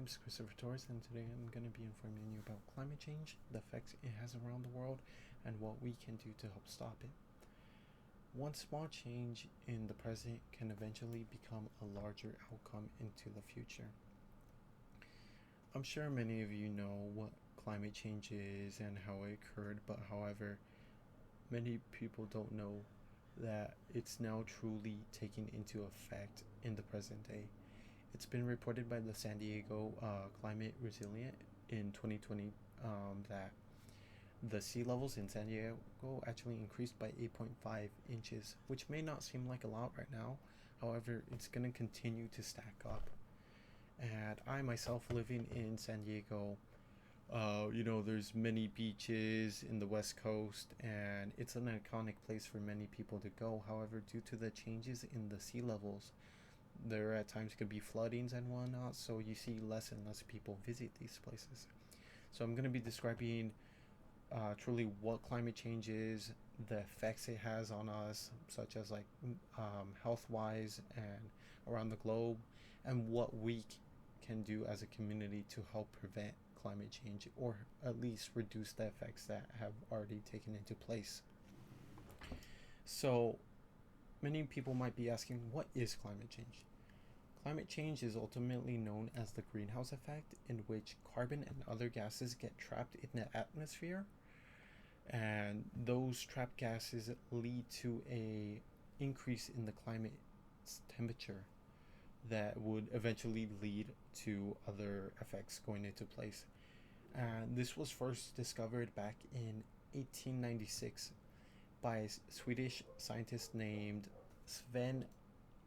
name is Christopher Torres, and today I'm going to be informing you about climate change, the effects it has around the world, and what we can do to help stop it. One small change in the present can eventually become a larger outcome into the future. I'm sure many of you know what climate change is and how it occurred, but however, many people don't know that it's now truly taking into effect in the present day. It's been reported by the San Diego Climate Resilient in 2020 that the sea levels in San Diego actually increased by 8.5 inches, which may not seem like a lot right now. However, it's going to continue to stack up. And I myself living in San Diego, there's many beaches in the West Coast, and it's an iconic place for many people to go. However, due to the changes in the sea levels, there at times could be floodings and whatnot, so you see less and less people visit these places. So I'm going to be describing truly what climate change is, the effects it has on us, such as health wise and around the globe, and what we can do as a community to help prevent climate change or at least reduce the effects that have already taken into place. So, many people might be asking, what is climate change? Climate change is ultimately known as the greenhouse effect, in which carbon and other gases get trapped in the atmosphere, and those trapped gases lead to a increase in the climate's temperature that would eventually lead to other effects going into place. And this was first discovered back in 1896 by a Swedish scientist named Sven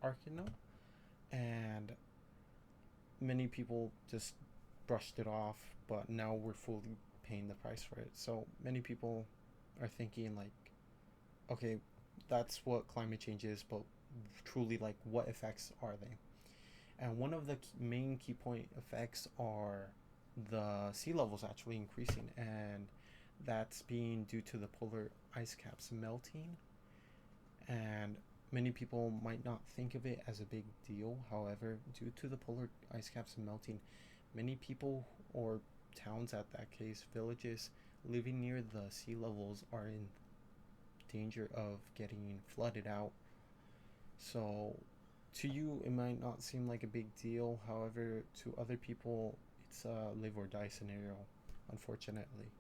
Arkeno, and many people just brushed it off, but now we're fully paying the price for it. So many people are thinking like, okay, that's what climate change is, but truly, like, what effects are they? And one of the main key point effects are the sea levels actually increasing, and that's being due to the polar ice caps melting. And many people might not think of it as a big deal. However, due to the polar ice caps melting, many people, or towns at that case, villages living near the sea levels, are in danger of getting flooded out. So, to you, it might not seem like a big deal. However, to other people, it's a live or die scenario, unfortunately.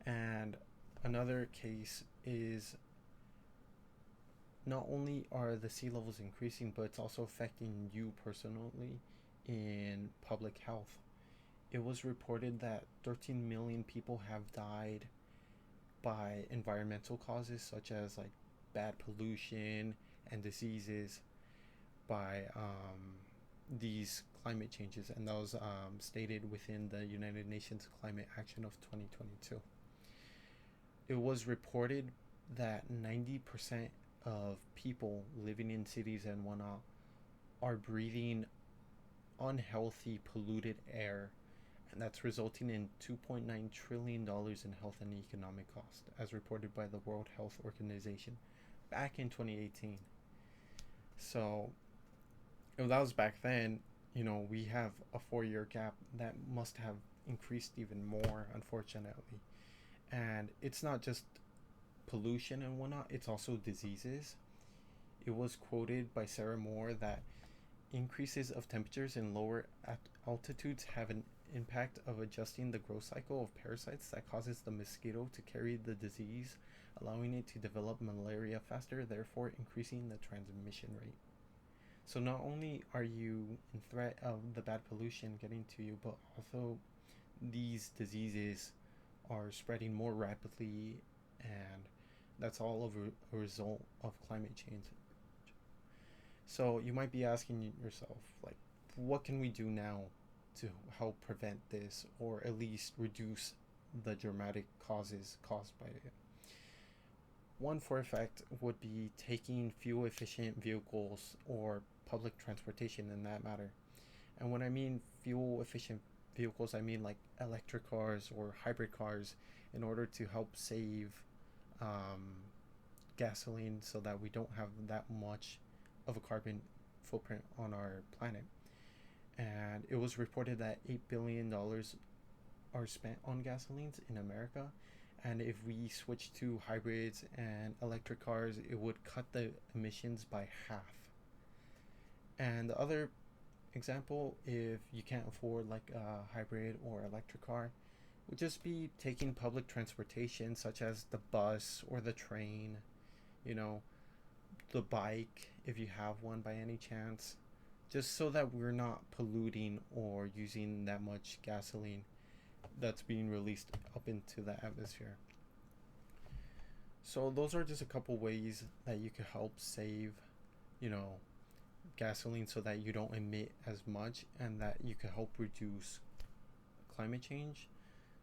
And another case is, not only are the sea levels increasing, but it's also affecting you personally in public health. It was reported that 13 million people have died by environmental causes such as like bad pollution and diseases by these climate changes, and that was stated within the United Nations Climate Action of 2022. It was reported that 90% of people living in cities and whatnot are breathing unhealthy, polluted air, and that's resulting in $2.9 trillion in health and economic cost, as reported by the World Health Organization back in 2018. So, if that was back then, we have a 4 year gap that must have increased even more, unfortunately. And it's not just pollution and whatnot, it's also diseases. It was quoted by Sarah Moore that increases of temperatures in lower altitudes have an impact of adjusting the growth cycle of parasites that causes the mosquito to carry the disease, allowing it to develop malaria faster, therefore increasing the transmission rate. So not only are you in threat of the bad pollution getting to you, but also these diseases are spreading more rapidly, and that's all of a result of climate change. So you might be asking yourself, like, what can we do now to help prevent this, or at least reduce the dramatic causes caused by it? One for effect would be taking fuel efficient vehicles or public transportation in that matter. And when I mean fuel efficient vehicles, I mean like electric cars or hybrid cars, in order to help save um, gasoline so that we don't have that much of a carbon footprint on our planet. And it was reported that $8 billion are spent on gasolines in America. And if we switch to hybrids and electric cars, it would cut the emissions by half. And the other example, if you can't afford like a hybrid or electric car, would just be taking public transportation such as the bus or the train, you know, the bike if you have one by any chance, just so that we're not polluting or using that much gasoline that's being released up into the atmosphere. So those are just a couple ways that you could help save, you know, gasoline so that you don't emit as much and that you can help reduce climate change.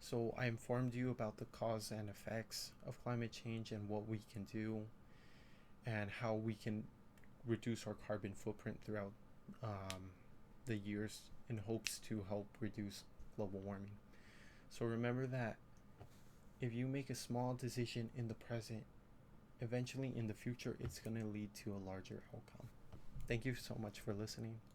So I informed you about the cause and effects of climate change and what we can do and how we can reduce our carbon footprint throughout the years in hopes to help reduce global warming. So remember that if you make a small decision in the present, eventually in the future it's going to lead to a larger outcome. Thank you so much for listening.